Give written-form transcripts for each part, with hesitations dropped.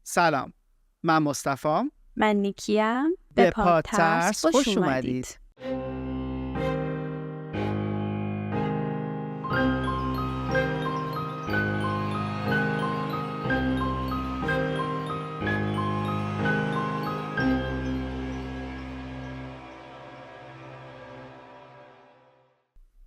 سلام، من مصطفی. من نیکیم. به پادترس خوش اومدید.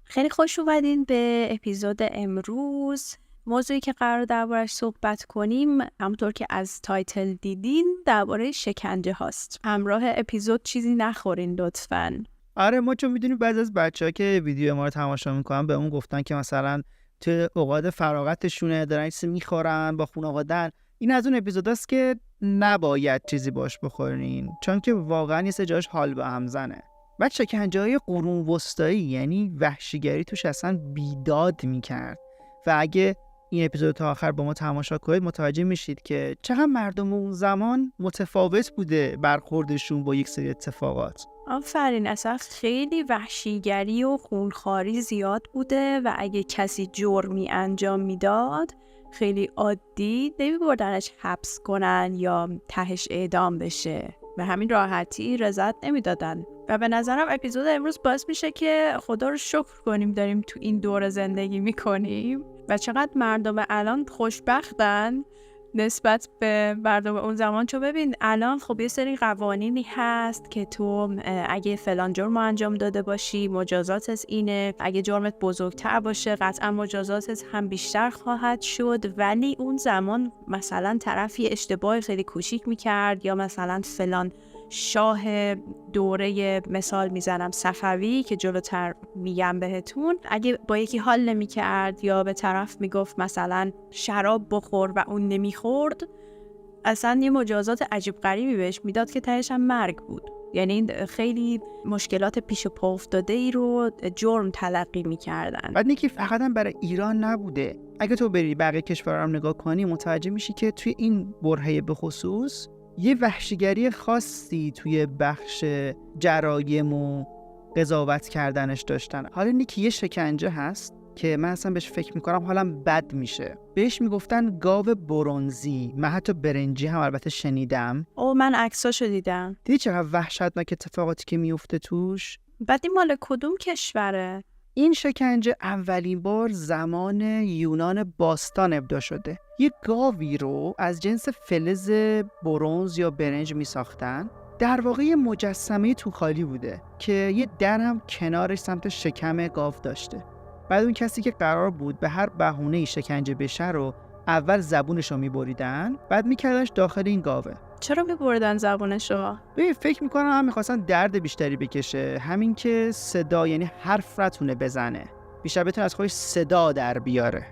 خیلی خوش اومدین به اپیزود امروز. موضوعی که قرار دربارش صحبت کنیم همونطور که از تایتل دیدین درباره شکنجه هاست. همراه اپیزود چیزی نخورین لطفاً. آره، ما چون میدونیم بعضی از بچه‌ها که ویدیو ما رو تماشا میکنن به اون گفتن که مثلا تو اوقات فراغتشونه دارن چیزی میخورن با خانواده‌ن. این از اون اپیزوداست که نباید چیزی باش بخورین، چون که واقعا یه سه جاش حال به هم زنه. بعد شکنجه‌های قرون وسطایی یعنی وحشیگری توش اصلا بیداد میکرد و اگه این اپیزود تا آخر با ما تماشا کنید متوجه میشید که چقدر مردم اون زمان متفاوت بوده برخوردشون با یک سری اتفاقات. آفرین، اصلا خیلی وحشیگری و خونخواری زیاد بوده و اگه کسی جرمی انجام میداد خیلی عادی نمیبردنش حبس کنن یا تهش اعدام بشه، به همین راحتی رضایت نمیدادن. و به نظرم اپیزود امروز باعث میشه که خدا رو شکر کنیم داریم تو این دوره زندگی میکنیم و چقدر مردم الان خوشبختن نسبت به مردم اون زمان. چون ببین الان خب یه سری قوانینی هست که تو اگه فلان جرم انجام داده باشی مجازاتت اینه، اگه جرمت بزرگتر باشه قطعا مجازاتت هم بیشتر خواهد شد. ولی اون زمان مثلا طرفی اشتباه خیلی کوچیک میکرد یا مثلا فلان شاه دوره مثال میزنم صفوی که جلوتر میگم بهتون، اگه با یکی حال نمیکرد یا به طرف میگفت مثلا شراب بخور و اون نمیخورد، اصلا یه مجازات عجیب غریبی بهش میداد که تهش هم مرگ بود. یعنی خیلی مشکلات پیش پا افتاده ای رو جرم تلقی میکردن. بعد نیکی فقط هم برای ایران نبوده، اگه تو بری بقیه کشورها هم نگاه کنی متوجه میشی که توی این برهه به خصوص یه وحشیگری خاصی توی بخش جرایم و قضاوت کردنش داشتن. حالا نیکی یه شکنجه هست که من اصلا بهش فکر میکنم حالم بد میشه، بهش میگفتن گاو برنزی. من حتی برنجی هم البته شنیدم. من عکساشو دیدم. دیدی چقدر وحشتناک اتفاقاتی که میفته توش؟ بعد این مال کدوم کشوره؟ این شکنجه اولین بار زمان یونان باستان ابدا شده. یک گاوی رو از جنس فلز برنز یا برنج می ساختن. در واقع یه مجسمه توخالی بوده که یه در هم کنارش سمت شکم گاو داشته. بعد اون کسی که قرار بود به هر بهونه‌ای شکنجه بشه رو اول زبونش رو می بریدن، بعد می کردنش داخل این گاوه. چرا می‌بردن زبونشو؟ فکر میکنم هم میخواستن درد بیشتری بکشه، همین که صدا یعنی حرف نتونه بزنه، بیشتر بتونه از خودش صدا در بیاره.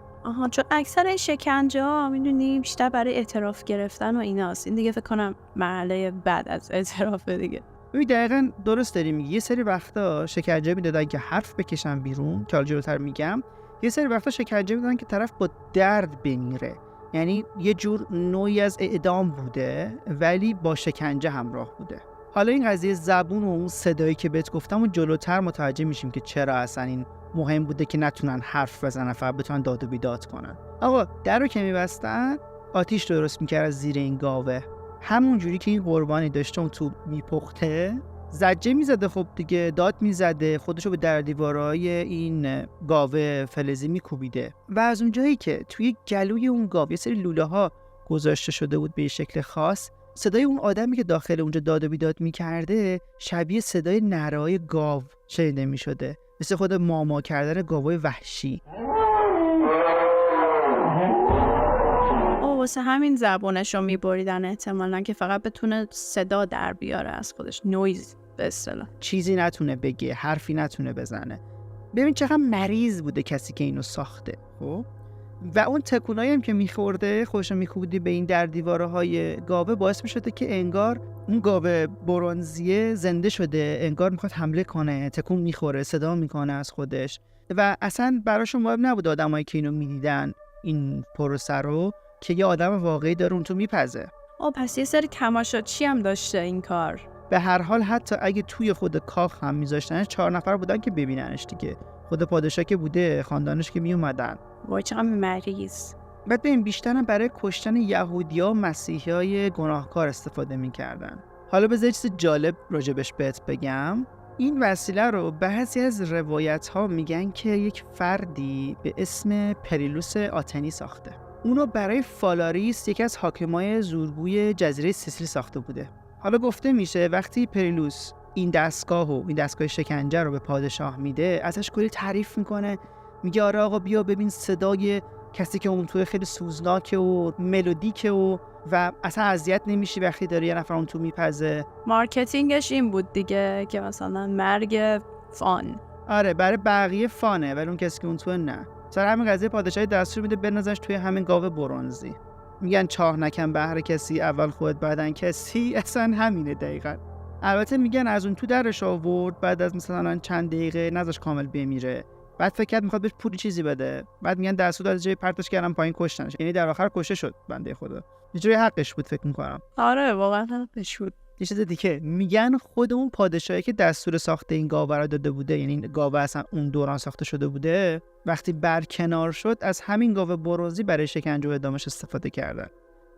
چون اکثر شکنجه ها میدونی بیشتر برای اعتراف گرفتن و ایناست. این دیگه فکر کنم مرحله بعد از اعتراف دیگه. دقیقاً درست داری میگی. یه سری وقتا شکنجه میدادن که حرف بکشن بیرون که حالا جلوتر میگم. یه سری وقتا شکنجه میدادن که طرف با درد بمیره، یعنی یه جور نوعی از اعدام بوده ولی با شکنجه همراه بوده. حالا این قضیه زبون و اون صدایی که بهت گفتم و جلوتر متوجه میشیم که چرا اصلا این مهم بوده که نتونن حرف بزنن، فقط بتونن داد و بیداد کنن. آقا در رو که میبستن آتیش درست میکرد از زیر این گاوه، همون جوری که این قربانی داشته اون تو میپخته زجه میزده، خب دیگه داد میزده، خودشو به در دیوارهای این گاوه فلزی میکوبیده و از اونجایی که توی گلوی اون گاو یه سری لوله ها گذاشته شده بود به شکل خاص، صدای اون آدمی که داخل اونجا داد و بیداد میکرده شبیه صدای نرهای گاو شنیده میشده، مثل خود ماما کردن گاوای وحشی. واسه همین زبونشو میبریدن احتمالاً که فقط بتونه صدا در بیاره از خودش، نویز به اصطلاح، چیزی نتونه بگه، حرفی نتونه بزنه. ببین چقدر مریض بوده کسی که اینو ساخته. خب و اون تکونایی هم که میخورده خودشو میکوبیده به این در دیواره های گاوه باعث میشده که انگار اون گاوه برنزیه زنده شده، انگار میخواد حمله کنه، تکون میخوره، صدا میکنه از خودش و اصلا براشون مهم نبود آدمایی که اینو میدیدن این پروسه رو که یه آدم واقعی داره اون تو میپزه. پس یه سری تماشاچی هم داشته این کار. به هر حال حتی اگه توی خود کاخ هم میذاشتنش 4 نفر بودن که ببیننش دیگه. خود پادشاه که بوده، خاندانش که میومدن. وای چقدر مریض. بعد ببین بیشتر برای کشتن یهودی‌ها و مسیحیای گناهکار استفاده می‌کردن. حالا بذار چیز جالب راجبش بهت بگم. این وسیله رو بعضی از روایت‌ها میگن که یک فردی به اسم پریلوس آتنی ساخته. اونو برای فالاریس، یکی از حاکمای زورگوی جزیره سیسیل ساخته بوده. حالا گفته میشه وقتی پریلوس این دستگاه شکنجه رو به پادشاه میده، ازش کلی تعریف میکنه، میگه آره آقا بیا ببین صدای کسی که اون توی خیلی سوزناکه و ملودیکه و اصلا اذیت نمیشی وقتی داره یه نفر اون تو میپزه. مارکتینگش این بود دیگه که مثلا مرگ فان. آره برای بقیه فانه ولی اون کسی که اون تو نه. سر همین قضیه پادشاهی دستور میده بنازش توی همین گاو برنزی. میگن چاه نکن بهر کسی اول خودت بعدن کسی، اصلا همینه دقیقاً. البته میگن از اون تو درش آورد، بعد از مثلا چند دقیقه نذاش کامل بمیره، بعد فکر کرد میخواد بهش پولی چیزی بده، بعد میگن دستور از جای پرتش کردن پایین کشتنش، یعنی در آخر کشته شد بنده خدا. یه جوری حقش بود فکر میکنم. آره واقعا حقش بود. یه چیز دیگه میگن خود اون پادشاهی که دستور ساخت این گاوه رو داده بوده، یعنی این گاوه اصلا اون دوران ساخته شده بوده، وقتی برکنار شد از همین گاوه برنزی برای شکنجه و اعدامش استفاده کردن.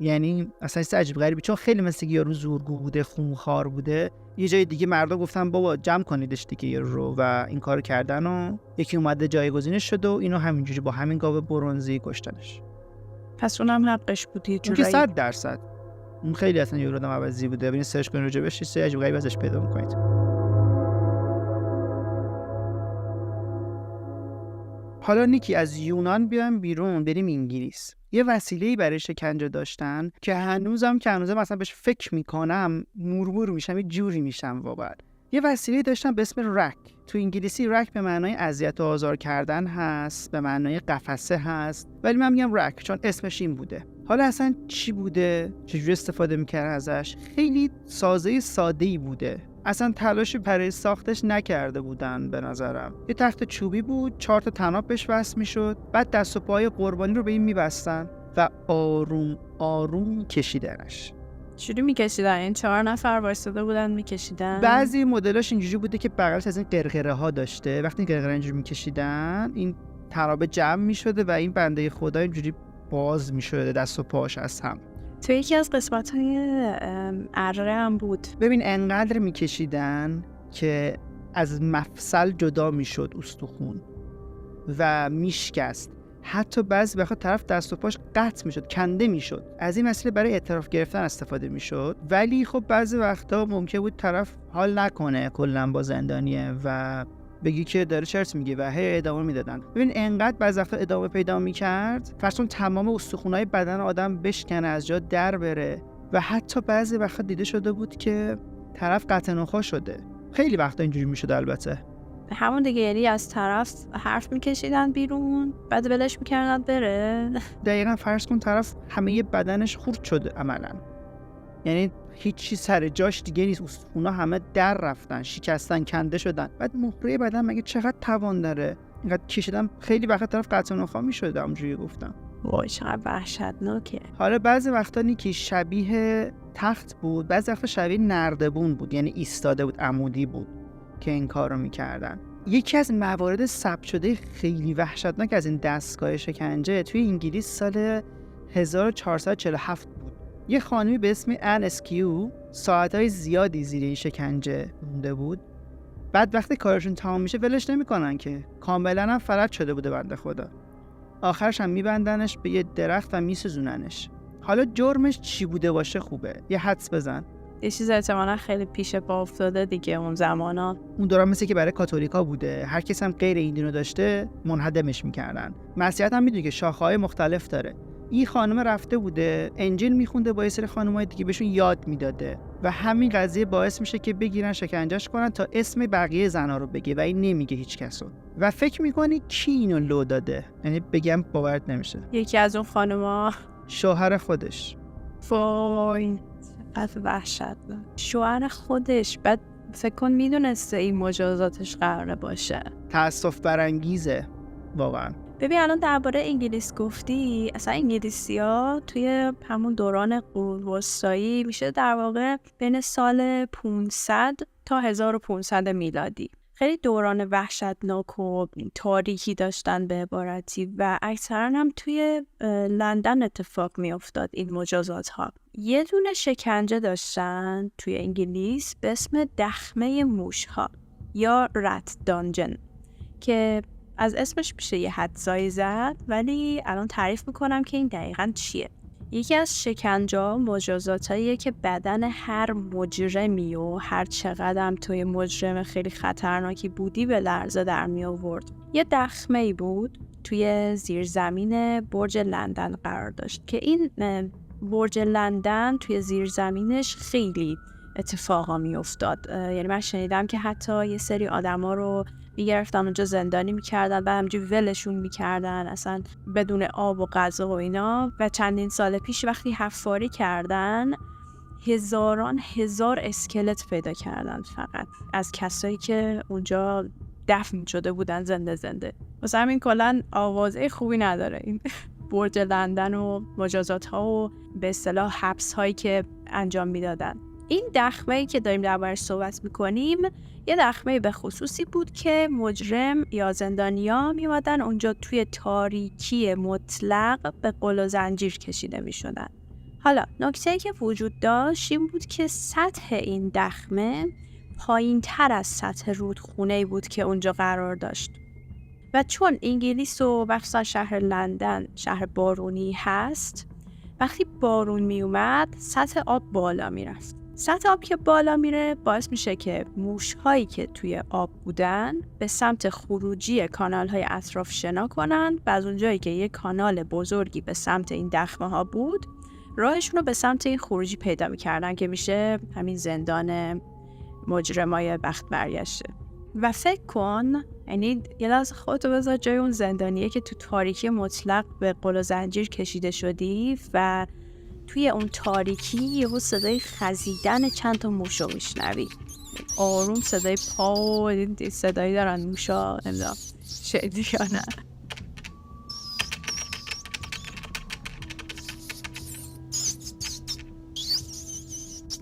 یعنی اصلا چیز عجیب غریبی، چون خیلی مثل یارو زورگو بوده، خونخوار بوده. یه جای دیگه مردا گفتن بابا جمع کنیدش دیگه یارو رو و این کارو کردن و یکی اومده جایگزینش شد و اینو همینجوری با همین گاوه برنزی کشتنش. پس اونم حقش بود یه جورایی. جورایی. که 100% اون خیلی اصلا یه آدم عوضی بوده. ببین سرچ کنید راجبش چیز عجیب غریبی ازش پیدا می‌کنید. حالا نیکی از یونان بیام بیرون بریم انگلیس. یه وسیله‌ای برای شکنجه داشتن که هنوزم مثلا بهش فکر میکنم مورمور میشم، یه جوری میشم واقعا. یه وسیله‌ای داشتن به اسم رک. تو انگلیسی رک به معنای اذیت و آزار کردن هست، به معنای قفسه هست، ولی من میگم رک چون اسمش این بوده. حالا اصلا چی بوده؟ چجوری استفاده میکردن ازش؟ خیلی ساده‌ای بوده. اصلا تلاشی برای ساختش نکرده بودن به نظرم. یه تخت چوبی بود، 4 تا طناب بهش وصل میشد، بعد دست و پای قربانی رو به این میبستن و آروم آروم کشیدنش. چجوری میکشیدن؟ این 4 نفر وایساده بودن میکشیدن؟ بعضی مدلاش اینجوری بوده که بغلش از این قرقره ها داشته، وقتی این قرقره اینجوری میکشیدن این طناب جمع میشده و این بنده خدا اینجوری باز میشده دست و پاش از هم. تو یکی از قسمت‌های اره هم بود. ببین انقدر میکشیدن که از مفصل جدا میشد استخون و میشکست. حتی بعضی وقتا طرف دست و پاش قطع میشد، کنده میشد. از این وسیله برای اعتراف گرفتن استفاده میشد. ولی خب بعضی وقتا ممکن بود طرف حال نکنه کلا با زندانیه و بگی که داره چرت میگه و هی ادامه میدادن. ببین انقدر بعضی وقتا ادامه پیدا میکرد فرضون تمام استخونای بدن آدم بشکنه، از جا در بره و حتی بعضی وقتا دیده شده بود که طرف قطع نخاع شده. خیلی وقتا اینجوری میشد البته. همون دیگه، یعنی از طرف حرف میکشیدن بیرون بعد ولش میکردن بره. دقیقاً فرض کن طرف همه بدنش خورد شده عملاً، یعنی هیچی سر جاش دیگه نیست، استخونا همه در رفتن، شکستن، کنده شدن. بعد مهره بدن مگه چقدر توان داره؟ اینقدر کشیدن خیلی وقت طرف قطع نخاع میشد. همونجوری گفتم وای چقدر وحشتناکه. حالا بعضی وقتا نیکی شبیه تخت بود، بعضی وقتا شبیه نردبون بود، یعنی ایستاده بود، عمودی بود که این کارو میکردن. یکی از موارد ثبت شده خیلی وحشتناک از این دستگاه شکنجه توی انگلیس سال 1447 بود. یه خانمی به اسم ان اسکیو ساعتهای زیادی زیر این شکنجه مونده بود. بعد وقتی کارشون تمام میشه ولش نمیکنن که، کاملا هم فلج شده بوده بنده خدا. آخرش هم میبندنش به یه درخت و میسوزوننش. حالا جرمش چی بوده باشه خوبه یه حدس بزن. یه چیز احتمالا خیلی پیش پا افتاده دیگه اون زمانا. اون دوران مثل که برای کاتولیکا بوده، هر کس هم غیر این دینو داشته منهدمش میکردن. مسیحیت هم میدونی که شاخه‌های مختلف داره. این خانم رفته بوده انجیل میخونده با یه سری خانم‌های دیگه بهشون یاد میداده و همین قضیه باعث میشه که بگیرن شکنجهش کنن تا اسم بقیه زنا رو بگه و این نمیگه هیچ کسو. و فکر میکنی کی اینو لو داده؟ یعنی بگم باورت نمیشه. یکی از اون خانم‌ها، شوهر خودش. وای چقدر وحشتناک. شوهر خودش. بعد فکر کن میدونسته این مجازاتش قراره باشه. تأسف برانگیزه واقعا. ببین الان درباره انگلیس گفتی، اصلا انگلیسی‌ها توی همون دوران قرون وسطایی میشه در واقع بین سال 500 تا 1500 میلادی خیلی دوران وحشتناک و تاریکی داشتن به عبارتی و اکثرا هم توی لندن اتفاق می افتاد این مجازات ها. یه دونه شکنجه داشتن توی انگلیس به اسم دخمه موش ها یا رت دانجن که از اسمش میشه یه حدسایی زد، ولی الان تعریف میکنم که این دقیقاً چیه. یکی از شکنجه‌ها مجازاتاییه که بدن هر مجرمی و هر چقدر توی مجرم خیلی خطرناکی بودی به لرزه در می آورد. یه دخمه‌ای بود توی زیرزمین برج لندن قرار داشت که این برج لندن توی زیرزمینش خیلی اتفاقا می افتاد. یعنی من شنیدم که حتی یه سری آدما رو میگرفتن اونجا زندانی میکردن و همجوری ولشون میکردن اصلا بدون آب و غذا و اینا. و چندین سال پیش وقتی حفاری کردن هزاران هزار اسکلت پیدا کردن فقط از کسایی که اونجا دفن شده بودن زنده. واسه همین کلن آوازه خوبی نداره این برج لندن و مجازات ها و به اصطلاح حبس هایی که انجام میدادن. این دخمه‌ای که داریم دربارش صحبت میکنیم یه دخمه به خصوصی بود که مجرم یا زندانیا میومدن اونجا توی تاریکی مطلق به قل و زنجیر کشیده میشدن. حالا نکته‌ای که وجود داشت این بود که سطح این دخمه پایین تر از سطح رودخونه‌ای بود که اونجا قرار داشت و چون انگلیس و مخصوصا شهر لندن شهر بارونی هست، وقتی بارون میومد سطح آب بالا میرفت. سطح آب که بالا میره باعث میشه که موش‌هایی که توی آب بودن به سمت خروجی کانال‌های اطراف شنا کنن و از اونجایی که یک کانال بزرگی به سمت این دخمه ها بود راهشون رو به سمت این خروجی پیدا میکردن که میشه همین زندان مجرمای بخت برگشته. و فکر کن، یعنی یه لحظه خودتو بذار جای اون زندانیه که تو تاریکی مطلق به قل و زنجیر کشیده شدی و توی اون تاریکی یهو صدای خزیدن چند تا موشو میشنوی. آروم صدای پا و صدایی دارن موشا، نمیدونم شدی یا نه.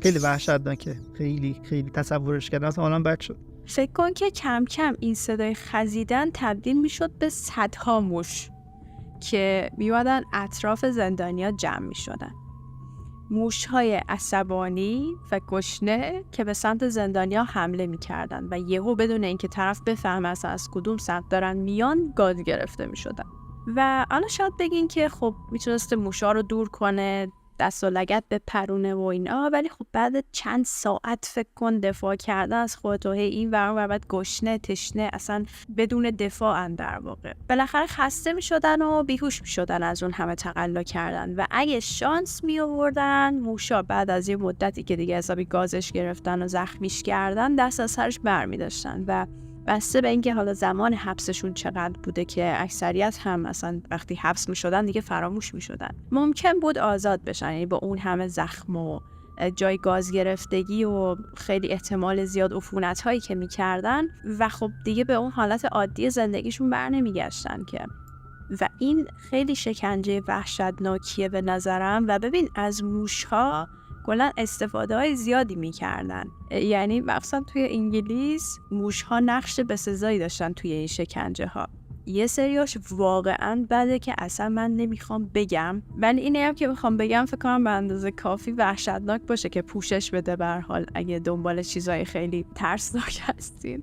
خیلی وحشتناکه، خیلی خیلی تصورش کردم اصلا حالم بد شد. فکر کن که کم کم این صدای خزیدن تبدیل میشد به صدها موش که میومدن اطراف زندانیا جمع میشدن. موش‌های عصبانی و گشنه که به سمت زندانیا حمله میکردن و یهو بدون اینکه طرف بفهمه اصلا از کدوم سمت دارن میان گاز گرفته میشدن. و حالا شاید بگین که خب میتونسته موشا رو دور کنه، دست و لگد به پرونه و اینا، ولی خب بعد چند ساعت فکر کن دفاع کردن از خودت و این ور بعد گشنه تشنه اصلا بدون دفاع در واقع بالاخره خسته می شدن و بیهوش می شدن از اون همه تقلا کردن. و اگه شانس می آوردن موشا بعد از یه مدتی که دیگه حسابی گازش گرفتن و زخمیش کردن دست از سرش بر می داشتن و بسته به اینکه حالا زمان حبسشون چقدر بوده که اکثریت هم مثلا وقتی حبس می شدن دیگه فراموش می شدن، ممکن بود آزاد بشن. یعنی با اون همه زخم و جای گاز گرفتگی و خیلی احتمال زیاد عفونت هایی که می کردن و خب دیگه به اون حالت عادی زندگیشون بر نمی گشتن که. و این خیلی شکنجه وحشتناکیه به نظرم. و ببین از موشها کلا استفاده های زیادی میکردن، یعنی مخصوصا توی انگلیس موشها نقش بسزایی داشتن توی این شکنجه ها. یه سریاش واقعا بده که اصلا من نمیخوام بگم، ولی اینه هم که میخوام بگم فکر کنم به اندازه کافی وحشتناک باشه که پوشش بده به هر حال اگه دنبال چیزای خیلی ترسناک هستین.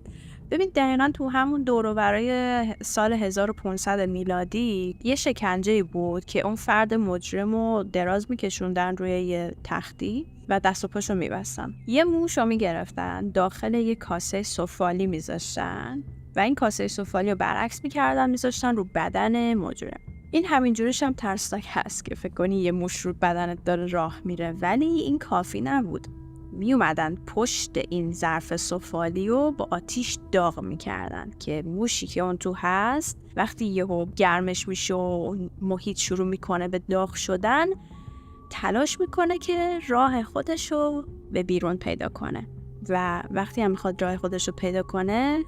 ببین دقیقا تو همون دور و برای سال 1500 میلادی یه شکنجه بود که اون فرد مجرم رو دراز میکشوندن روی یه تختی و دست و پاشو میبستن. یه موش رو میگرفتن داخل یه کاسه سفالی میذاشتن و این کاسه سفالی رو برعکس میکردن میذاشتن رو بدن مجرم. این همینجوریش هم ترسناک هست که فکر کنی یه موش رو بدنت داره راه میره، ولی این کافی نبود. می اومدن پشت این ظرف سفالی رو با آتیش داغ میکردن که موشی که اون تو هست وقتی یهو گرمش میشه و محیط شروع میکنه به داغ شدن تلاش میکنه که راه خودش رو به بیرون پیدا کنه و وقتی هم میخواد راه خودش رو پیدا کنه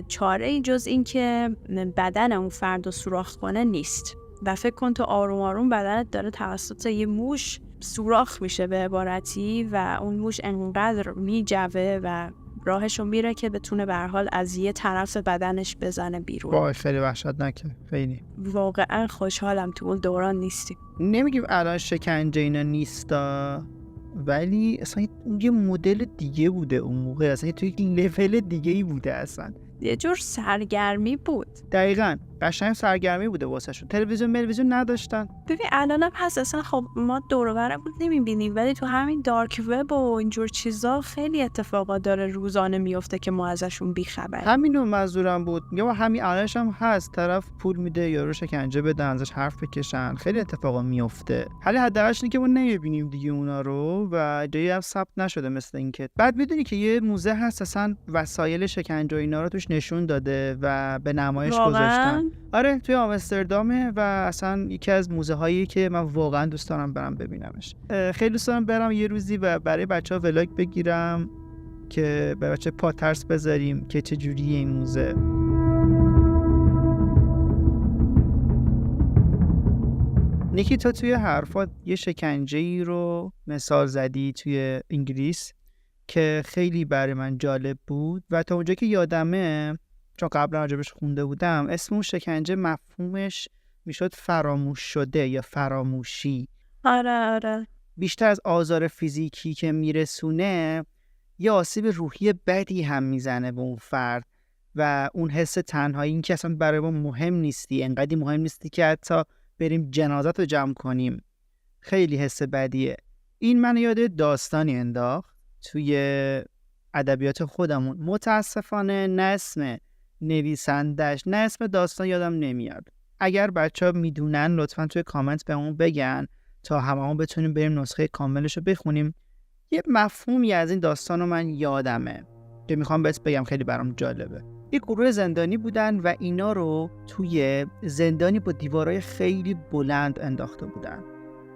چاره ای جز این که بدن اون فرد رو سوراخ کنه نیست. و فکر کن تو آروم آروم بدنت داره توسط یه موش سوراخ میشه به عبارتی و اون موش انقدر میجوه و راهشو میره که بتونه به هر حال از یه طرف بدنش بزنه بیرون. وای خیلی وحشتناکه. خیلی واقعا خوشحالم تو اون دوران نیستیم. نمیگیم الان شکنجه اینا نیستا، ولی اصلا یه مدل دیگه بوده اون موقع، اصلا توی یک لول دیگه ای بوده اصلا. یه جور سرگرمی بود. دقیقاً قشنگ سرگرمی بوده واسه شون. تلویزیون نداشتن. ببین الانم هست اصلا، خب ما دور و برمون نمیبینیم، ولی تو همین دارک وب و اینجور چیزا خیلی اتفاقات داره روزانه میفته که ما ازشون بیخبریم. همینو منظورم بود. یا همین الانش هم هست، طرف پول میده یارو شکنجه بدن، ازش حرف بکشن، خیلی اتفاقا میفته. حالا حداقلش اینه که ما نمیبینیم دیگه اونا رو و جایی هم ثبت نشده مثل اینکه. بعد میدونی که یه موزه هست اصلا وسایل شکنجه اینا رو توش نشون داده و به نمایش گذاشتن. آره توی آمستردامه و اصلا یکی از موزه هایی که من واقعا دوست دارم برم ببینمش. خیلی دوست دارم برم یه روزی و برای بچه‌ها ولاگ بگیرم که به بچه پاترس بذاریم که چه جوریه این موزه. نیکی تو توی حرفات یه شکنجه‌ای رو مثال زدی توی انگلیس که خیلی برای من جالب بود و تا اونجا که یادمه، چون قبلا راجبش خونده بودم، اسم اون شکنجه مفهومش میشد فراموش شده یا فراموشی. آره بیشتر از آزار فیزیکی که میرسونه، یه آسیب روحی بدی هم میزنه به اون فرد و اون حس تنهایی، این که اصلا برای ما مهم نیستی، انقدی مهم نیستی که حتی بریم جنازت رو جمع کنیم. خیلی حس بدیه. این من یاد داستانی انداخت توی ادبیات خودمون. متاسفانه نه اسم نویسندش نه اسم داستان یادم نمیاد. اگر بچه‌ها میدونن لطفاً توی کامنت بهمون بگن تا هممون بتونیم بریم نسخه کاملش رو بخونیم. یه مفهومی از این داستان رو من یادمه که میخوام بهت بگم، خیلی برام جالبه. یه گروه زندانی بودن و اینا رو توی زندانی با دیوارای خیلی بلند انداخته بودن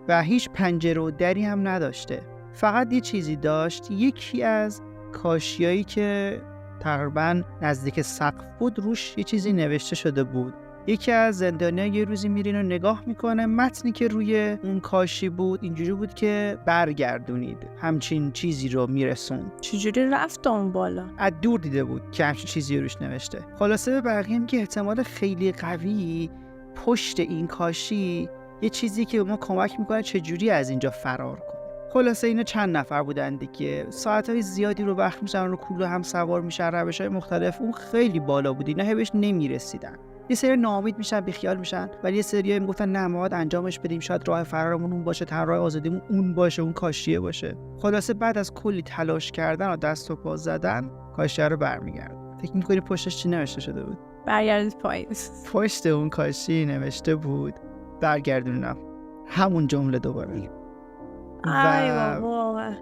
و هیچ پنجره و دری هم نداشته. فقط یه چیزی داشت، یکی از کاشیایی که تقریباً نزدیک سقف بود روش یه چیزی نوشته شده بود. یکی از زندانی‌ها یه روزی میرین و نگاه میکنه، متنی که روی اون کاشی بود اینجوری بود که برگردونید، همچین چیزی رو میرسون. چجوری رفت اون بالا؟ از دور دیده بود که همچین چیزی روش نوشته. خلاصه به بقیه هم که احتمال خیلی قوی پشت این کاشی یه چیزی که به ما کمک میکنه چجوری از اینجا فرار کنیم. خلاصه اینا چند نفر بودن دیگه، ساعتهای زیادی رو وقت می‌ذارن رو کوله هم سوار میشن، روش‌های مختلف. اون خیلی بالا بود، اینا بهش نمیرسیدن. یه سری ناامید میشن، بیخیال میشن، ولی یه سری‌ها میگفتن نه ما باید انجامش بدیم، شاید راه فرارمون اون باشه، تنها راه آزادیمون اون باشه، اون کاشیه باشه. خلاصه بعد از کلی تلاش کردن و دست و پا زدن، کاشیه رو برمیگرد. فکر می‌کنی پشتش چی نوشته شده بود؟ برگردید پایین. پشت اون کاشی نوشته بود برگردونم. همون جمله دوباره. ای بابا،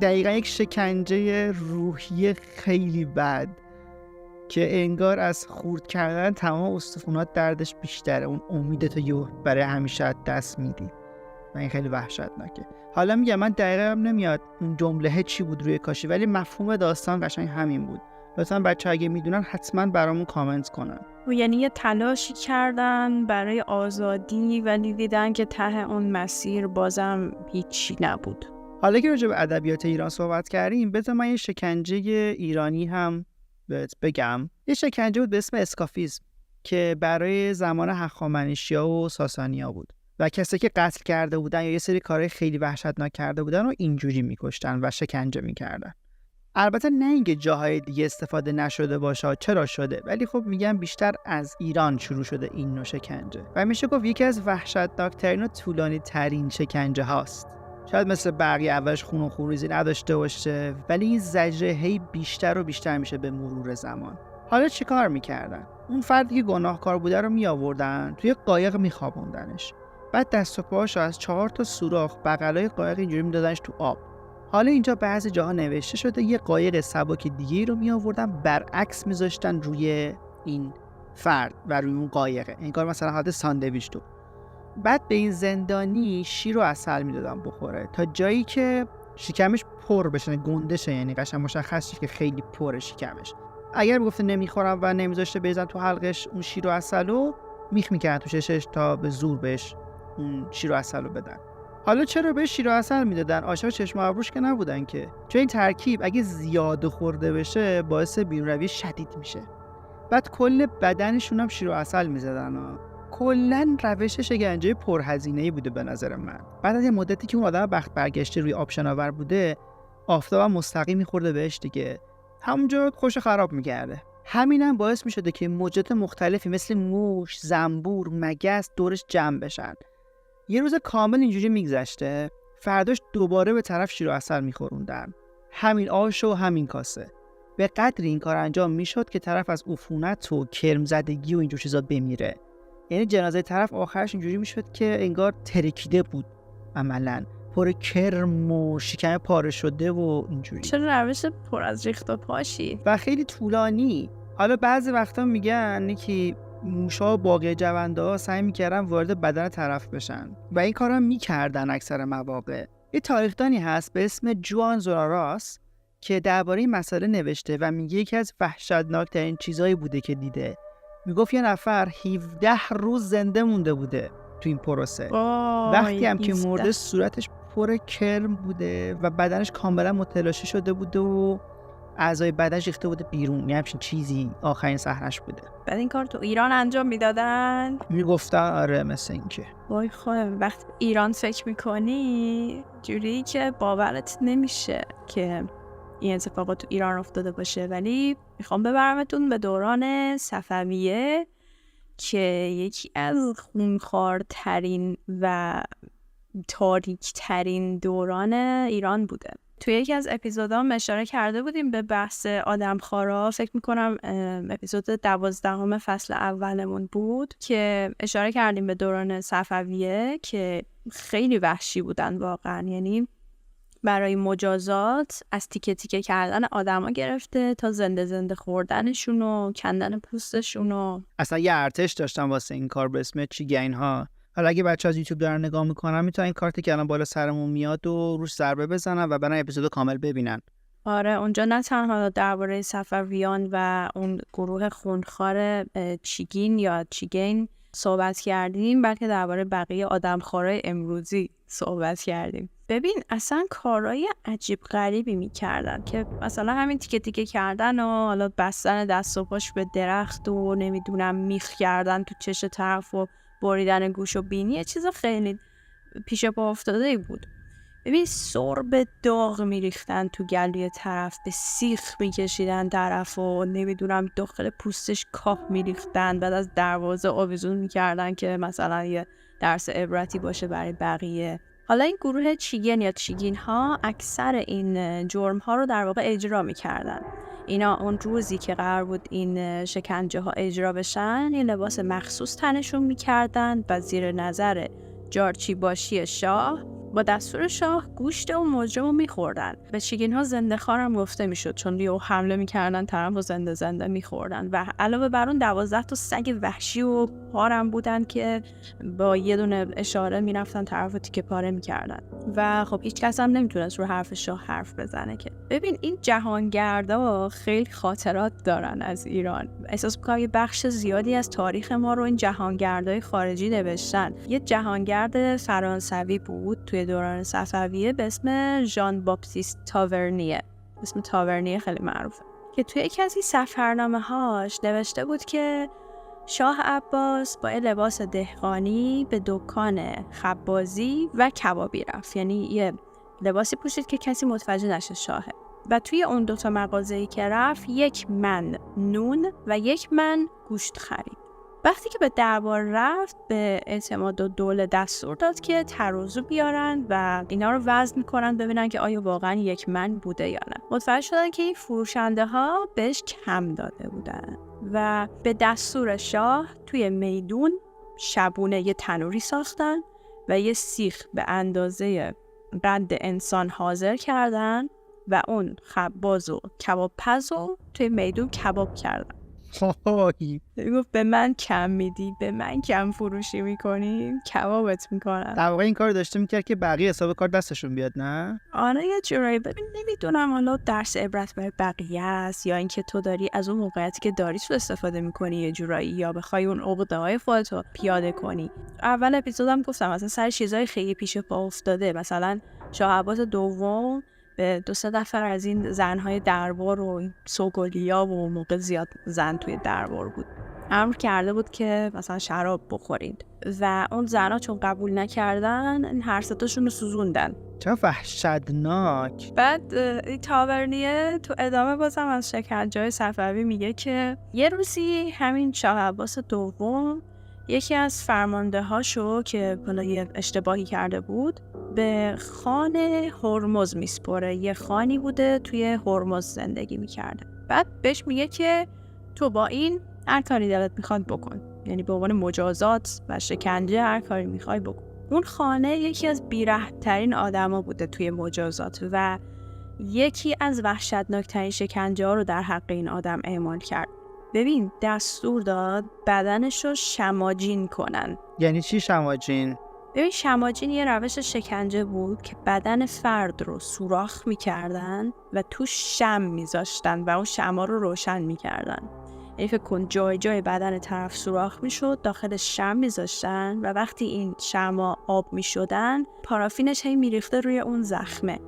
دقیقا یک شکنجه روحی خیلی بد که انگار از خورد کردن تمام استخونات دردش بیشتره. اون امیدتو یه برای همیشه از دست میدی و این خیلی وحشتناکه. حالا میگم من دقیقا هم نمیاد اون جمله چی بود روی کاشی، ولی مفهوم داستان قشنگ همین بود. لطفا بچه اگه میدونن حتما برامون کامنت کنن. یعنی یه تلاشی کردن برای آزادی ولی دیدن که ته اون مسیر بازم هیچی نبود. حالا که راجع به ادبیات ایران صحبت کردیم، بذار من یه شکنجه ایرانی هم بهت بگم. یه شکنجه بود به اسم اسکافیسم که برای زمان هخامنشی‌ها و ساسانی‌ها بود و کسی که قتل کرده بودن یا یه سری کارهای خیلی وحشتناک کرده بودن و اینجوری می‌کشتن و شکنجه می‌کردن. البته نه اینکه جاهای دیگه استفاده نشده باشه، چرا شده، ولی خب میگم بیشتر از ایران شروع شده این نوع شکنجه و میشه گفت یکی از وحشتناکترین و طولانی ترین شکنجه هاست. شاید مثل بقیه اولش خون و خونریزی نداشته باشه، ولی این زجر هی بیشتر و بیشتر میشه به مرور زمان. حالا چی کار میکردن؟ اون فردی که گناهکار بوده رو میآوردن توی قایق میخوابوندنش، بعد دست و پاهاشو از 4 تا سوراخ بغلای قایق اینجوری میدادنش تو آب. حالا اینجا بعضی جاها نوشته شده یه قایق سبک دیگه رو میآوردن برعکس میذاشتن روی این فرد و روی اون قایقه، انگار مثلا حالت ساندویچ تو. بعد به این زندانی شیر و عسل میدادن بخوره تا جایی که شکمش پر بشه، گنده شه، یعنی قشنگ مشخص شه که خیلی پره شکمش. اگر میگفته نمیخورم و نمیذاشته بریزن تو حلقش اون شیر و عسلو، میخ میکردن تو چشش تا به زور بهش اون شیر و عسلو بدن. حالا چرا به شیر و عسل میدادن؟ عاشق چشم و ابروش که نبودن که، چون این ترکیب اگه زیاد خورده بشه باعث بیرونروی شدید میشه. بعد کل بدنشون هم شیر و عسل میزدن. کلا روش شکنجه پرهزینه‌ای بوده به نظر من. بعد از یه مدتی که اون آدم بخت برگشته روی آب شناور بوده، آفتاب مستقیم میخورده بهش دیگه، همونجا خوش خراب میکرده. همینم باعث میشده که موجودات مختلفی مثل موش، زنبور، مگس دورش جمع بشن. یه روز کامل اینجوری میگذشته، فرداش دوباره به طرف شیر و عسل میخوروندن، همین آش و همین کاسه. به قدری این کار انجام میشد که طرف از عفونت و کرم زدگی و اینجور چیزا بمیره. یعنی جنازه طرف آخرش اینجوری میشد که انگار ترکیده بود، عملاً پر کرم و شکم پاره شده و اینجوری. چرا روش پر از ریخت و پاشی و خیلی طولانی. حالا بعضی وقتا میگن که موشا و باقی جونده سعی میکردن وارد بدن طرف بشن و این کارا میکردن اکثر مواقع. یه تاریخدانی هست به اسم جوان زوراراس که درباره این مسئله نوشته و میگه یکی از وحشتناکترین چیزایی بوده که دیده. میگفت یه نفر 17 روز زنده مونده بوده تو این پروسه. وقتی هم که مرده صورتش پر کرم بوده و بدنش کاملا متلاشی شده بوده و اعضای بدنش ریخته بوده بیرون. یه همچین چیزی آخرین صحنش بوده. بعد این کار تو ایران انجام میدادن؟ میگفتن آره مثل این که. وای خواهم وقتی ایران فکر میکنی جوری که باورت نمیشه که این اتفاقات تو ایران افتاده باشه. ولی میخوام ببرمتون به دوران صفویه که یکی از خونخوارترین و تاریکترین دوران ایران بوده. توی یکی از اپیزودام اشاره کرده بودیم به بحث آدمخوارا، فکر میکنم اپیزود 12 فصل اولمون بود که اشاره کردیم به دوران صفویه که خیلی وحشی بودن واقعا. یعنی برای مجازات از تیکه تیکه کردن آدما گرفته تا زنده زنده خوردنشون و کندن پوستشون و اصلا یه ارتش داشتن واسه این کار به اسم چیگین ها. حالا اگه بچه از یوتیوب دارن نگاه میکنن میتونن این کارتی که الان بالا سرمون میاد و روش ضربه بزنن و برن اپیزودو کامل ببینن. آره اونجا نه تنها درباره صفویان و اون گروه خونخوار چیگین یا چیگین صحبت کردیم، بلکه درباره بقیه آدمخوارای امروزی صحبت کردیم. ببین اصلا کارهای عجیب غریبی میکردن که مثلا همین تیکه تیکه کردن و حالا بستن دست و پاش به درخت و نمیدونم میخ کردن تو چش طرف و بریدن گوش و بینی، یه چیز خیلی پیش پا افتاده بود. ببین سرب داغ میریختن تو گلوی طرف، به سیخ میکشیدن طرف و نمیدونم داخل پوستش کاه میریختن، بعد از دروازه آویزون میکردن که مثلا یه درس عبرتی باشه برای بقیه. حالا این گروه چیگین یا چیگین ها اکثر این جرم ها رو در واقع اجرا میکردن. اینا اون روزی که قرار بود این شکنجه ها اجرا بشن یه لباس مخصوص تنشون میکردن و زیر نظر جارچی باشی شاه با دستور شاه گوشت و مجرم رو میخوردن. به چیگین ها زنده خوار هم گفته میشد چون لیو حمله میکردن طرف و زنده زنده میخوردن. و علاوه بر اون 12 تا سگ وحشی و پارم بودن که با یه دونه اشاره میرفتن طرف و تیکه پاره میکردن و خب هیچ کس هم نمیتونست رو حرف شاه حرف بزنه. که ببین این جهانگردا خیلی خاطرات دارن از ایران. احساس می‌کنم یه بخش زیادی از تاریخ ما رو این جهانگردای خارجی نوشتن. یه جهانگرد فرانسوی بود توی دوران صفویه به اسم ژان باپتیست تاورنیه. اسم تاورنیه خیلی معروفه که توی یکی از این سفرنامه‌هاش نوشته بود که شاه عباس با لباس دهقانی به دکان خبازی و کبابی رفت. یعنی یه لباسی پوشید که کسی متوجه نشه شاهه. و توی اون دوتا مغازه‌ای که رفت 1 من نون و 1 من گوشت خرید. وقتی که به دربار رفت به اعتماد الدوله دستور داد که ترازو بیارن و اینا رو وزن کنن ببینن که آیا واقعا 1 من بوده یا نه. متوجه شدن که این فروشنده ها بهش کم داده بودن و به دستور شاه توی میدون شبونه یه تنوری ساختن و یه سیخ به اندازه قد انسان حاضر کردن و اون خباز و کباب پز رو توی میدون کباب کردن. وای. گفت به من کم میدی، به من کم فروشی میکنی، کبابت میکنم. در واقع این کار داشته میکرد که بقیه حساب کار دستشون بیاد، نه؟ آره یه جورایی. ببین نمیدونم حالا درس عبرت برای بقیه است یا اینکه تو داری از اون موقعیتی که داری تو استفاده میکنی یه جورایی، یا بخوای اون عقده های خودتو پیاده کنی. اول اپیزودم گفتم مثلا سر چیزای خیلی پیش پا افتاده، مثلا شاه عباس دوم به 2-3 نفر از این زنهای دربار و سوگلیا و موقع زیاد زن توی دربار بود امر کرده بود که مثلا شراب بخورید و اون زنها چون قبول نکردن هر ستاشون رو سوزوندن. چه وحشتناک. بعد این تاورنیه تو ادامه بازم از شکنجه‌های صفوی میگه که یه روزی همین شاه عباس دوم یکی از فرمانده هاشو که یه اشتباهی کرده بود به خان هرمز میسپره. یه خانی بوده توی هرمز زندگی میکرده. بعد بهش میگه که تو با این هر کاری دلت میخواد بکن، یعنی به عنوان مجازات و شکنجه هر کاری میخوای بکن. اون خانه یکی از بی‌رحم‌ترین آدما بوده توی مجازات و یکی از وحشتناکترین شکنجه ها رو در حق این آدم اعمال کرد. ببین دستور داد بدنش رو شماجین کنن. یعنی چی شماجین؟ ببین شماجین یه روش شکنجه بود که بدن فرد رو سوراخ میکردن و تو شم میذاشتن و اون شما رو روشن میکردن. یعنی فکر کن جای جای بدن طرف سوراخ میشد، داخل شم میذاشتن و وقتی این شمع آب میشدن پارافینش هی میریخته روی اون زخمه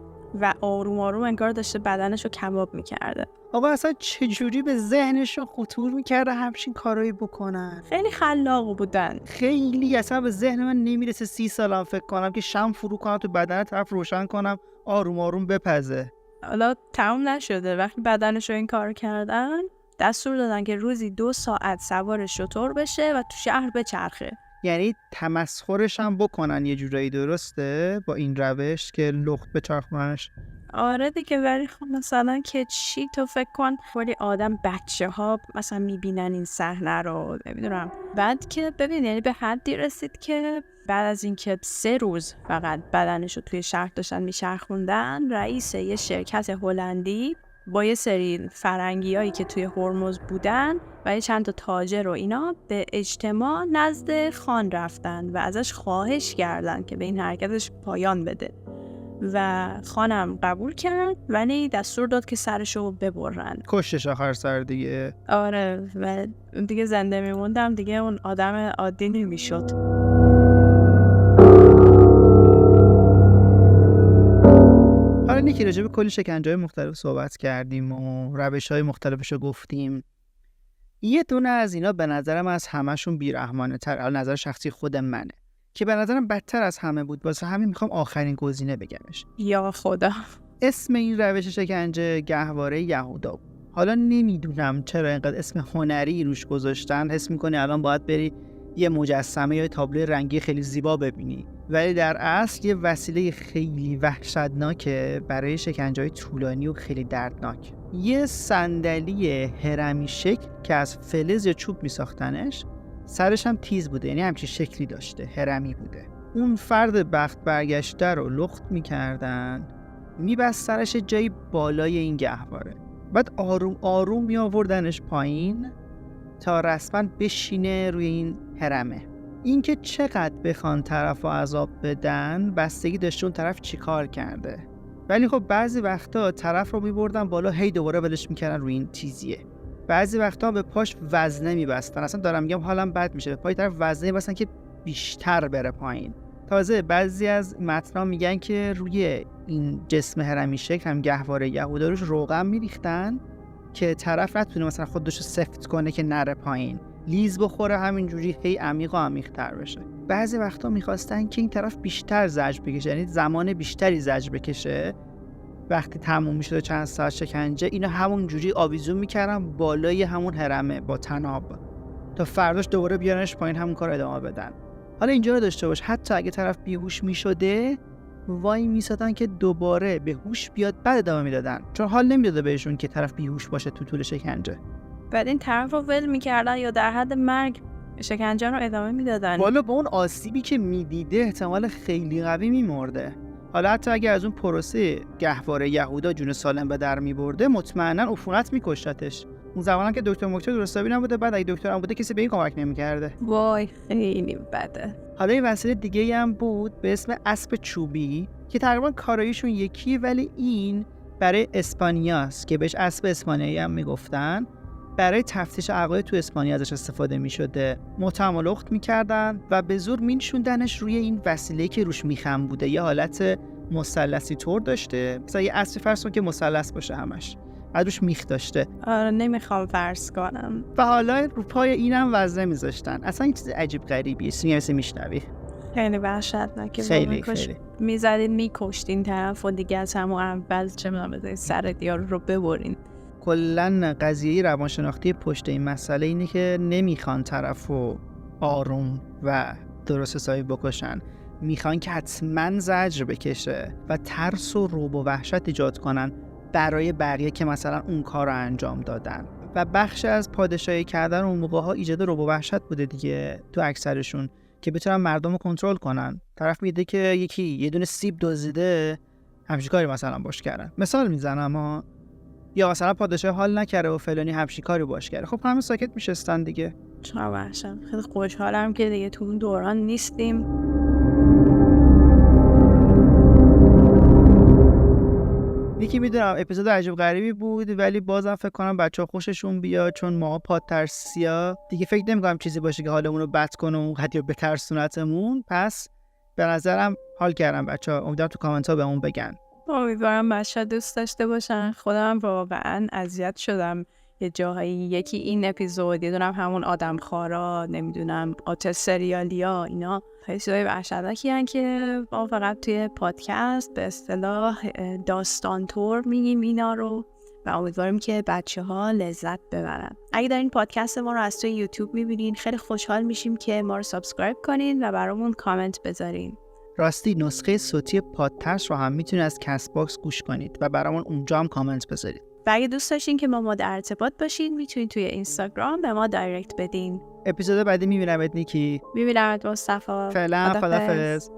و آروم آروم انگار داشته بدنش رو کباب میکرده. آقا اصلا چجوری به ذهنشون خطور میکرده همچین کارایی بکنن؟ خیلی خلاق بودن. خیلی اصلا به ذهن من نمیرسه 30 سالم فکر کنم که شم فرو کنم تو بدن طرف روشن کنم آروم آروم بپزه. حالا تموم نشده. وقتی بدنش رو این کار کردن دستور دادن که روزی 2 ساعت سوار شتر بشه و تو شهر بچرخه. یعنی تمسخرش هم بکنن یه جورایی، درسته؟ با این روش که لخت بچرخونش. آره دیگه. ولی خب مثلا که چی تو فکر کن ولی آدم بچه ها مثلا میبینن این صحنه رو، نمیدونم. بعد که ببین یعنی به حدی رسید که بعد از اینکه 3 روز فقط بدنش رو توی شهر داشتن میچرخوندن، رئیس یه شرکت هلندی با یه سری فرنگیایی که توی هرمز بودن و یه چند تا تاجر و اینا به اجتماع نزد خان رفتن و ازش خواهش کردن که به این حرکتش پایان بده و خانم قبول کرد ولی دستور داد که سرشو ببرن. کشتش آخر سر دیگه. آره و دیگه زنده میموندم دیگه اون آدم عادی نمیشد. حالا نیکی راجع به کلی شکنجه‌های مختلف صحبت کردیم و روش‌های مختلفشو گفتیم. یه دونه از اینا به نظرم از همه‌شون بی‌رحمانه تر، نظر شخصی خود منه، که به نظرم بدتر از همه بود. واسه همین میخوام آخرین گزینه بگمش. یا خدا. اسم این روش شکنجه گهواره یهودا بود. حالا نمیدونم چرا اینقدر اسم هنری روش گذاشتن. حس میکنی الان باید بری یه مجسمه یا تابلو رنگی خیلی زیبا ببینی، ولی در اصل یه وسیله خیلی وحشتناکه برای شکنجه‌های طولانی و خیلی دردناک. یه صندلی هرمی شکل که از فلز یا چوب میساختنش، سرش هم تیز بوده، یعنی همچین شکلی داشته، هرمی بوده. اون فرد بخت برگشته رو لخت میکردن، میبست سرش جایی بالای این گهواره، بعد آروم آروم میآوردنش پایین تا رسما بشینه روی این هرمه. اینکه چقدر بخوان طرفو عذاب بدن بستگی داشته اون طرف چیکار کرده. ولی خب بعضی وقتا طرف رو میبردن بالا، هی دوباره ولش میکردن روی این تیزیه. بعضی وقتا به پاش وزنه میبستن، اصلا دارم میگم حالم بد میشه، به پای طرف وزنه میبستن که بیشتر بره پایین. تازه بعضی از متنا میگن که روی این جسم هرمی شکل هم گهواره یهودا روش روغن میریختن که طرف نتونه مثلا خودش رو سفت کنه که نره پایین، لیز بخوره، همینجوری هی عمیق و عمیق‌تر بشه. بعضی وقتا میخواستن که این طرف بیشتر زجر بکشه، یعنی زمان بیشتری زجر بکشه. وقتی تموم میشد چند ساعت شکنجه، اینا همونجوری آویزون میکردن بالای همون هرمه با طناب تا فرداش دوباره بیارنش پایین همون کار ادامه بدن. حالا اینجا رو داشته باش، حتی اگه طرف بیهوش میشده وای میسادن که دوباره به هوش بیاد بعد ادامه میدادن، چون حال نمیداده بهشون که طرف بیهوش باشه تو طول شکنجه. بعد این طرف رو ول میکردن یا در حد مرگ شکنجه رو ادامه میدادن. والا با اون آسیبی که میدیده احتمال خیلی قوی میمرده. حالا حتی اگر از اون پروسه گهواره یهودا جون سالم به در می‌برده، مطمئنا عفونت می‌کشتش. اون زمانم که دکتر درستابی نبوده، بعد اگه دکتر هم بوده کسی به این کمک نمی‌کرده. وای خیلی بده. حالا یه وسیله دیگه هم بود به اسم اسب چوبی که تقریبا کاراییشون یکیه، ولی این برای اسپانیاست که بهش اسب اسپانیایی هم میگفتن. برای تفتیش عقاید تو اسپانیا ازش استفاده میشده. متهم و لخت میکردن و به زور مینشوندنش روی این وسیله که روش میخم بوده. یه حالت مثلثی طور داشته، مثلا یه اسب فرض کن که مثلث باشه همش، بعد روش میخ داشته. آره نمیخوام فرض کنم. و حالا رو پای اینم وزنه میذاشتن. اصلا این چیز عجیب غریبیه. سینیرسی میشنوی خیلی وحشتناکه. خیلی میزدین میکشتین طرف و دیگه از همون اول چه میدونم بذارین سر دیار رو ببرین. کلن قضیه روانشناختی پشت این مسئله اینه که نمیخوان طرفو آروم و درست حسابی بکشن، میخوان که حتما زجر بکشه و ترس و رعب و وحشت ایجاد کنن برای بقیه که مثلا اون کار رو انجام دادن. و بخش از پادشاهی کردن اون موقع ها ایجاد رعب و وحشت بوده دیگه تو اکثرشون، که بتونن مردم رو کنترل کنن. طرف میده که یکی یه دونه سیب دزدیده، همچین کاری مثلا باش کردن. مثال میزنم یا مثلا پادشاه حال نکرده و فلانی همچین کاری باش کرده، خب همه ساکت میشستن دیگه. چه وحشت. خیلی خوشحالم که دیگه تو اون دوران نیستیم. یکی میدونم اپیزود عجیب غریبی بود، ولی بازم فکر کنم بچه‌ها خوششون بیاد، چون ما پادترسیا دیگه فکر نمی‌کنم چیزی باشه که حالمون رو بد کنه و حتی بترسونتمون. پس به نظرم حال کردم بچه‌ها. امیدوارم تو کامنت‌ها بهمون بگن. امیدوارم بچه‌ها دوست داشته باشن. خودم واقعا اذیت شدم یه جاهایی. یکی این اپیزود، یه دونم همون آدم خارا، نمیدونم قاتل سریالیا، اینا چیزای وحشتناکی هستن که ما فقط توی پادکست به اصطلاح داستان تور میگیم اینا رو و امیدواریم که بچه‌ها لذت ببرن. اگه دارین پادکست ما رو از توی یوتیوب میبینین، خیلی خوشحال میشیم که ما رو سابسکرایب کنین و برامون کامنت بذارین. راستی نسخه صوتی پادترس رو هم میتونید از کست باکس گوش کنید و برامون اونجا هم کامنت بذارید. و اگه دوست داشتین که ما در ارتباط باشین، میتونید توی اینستاگرام به ما دایرکت بدین. اپیزود بعدی میبینمت نیکی. میبینمت مصطفی. فعلا خداحافظ.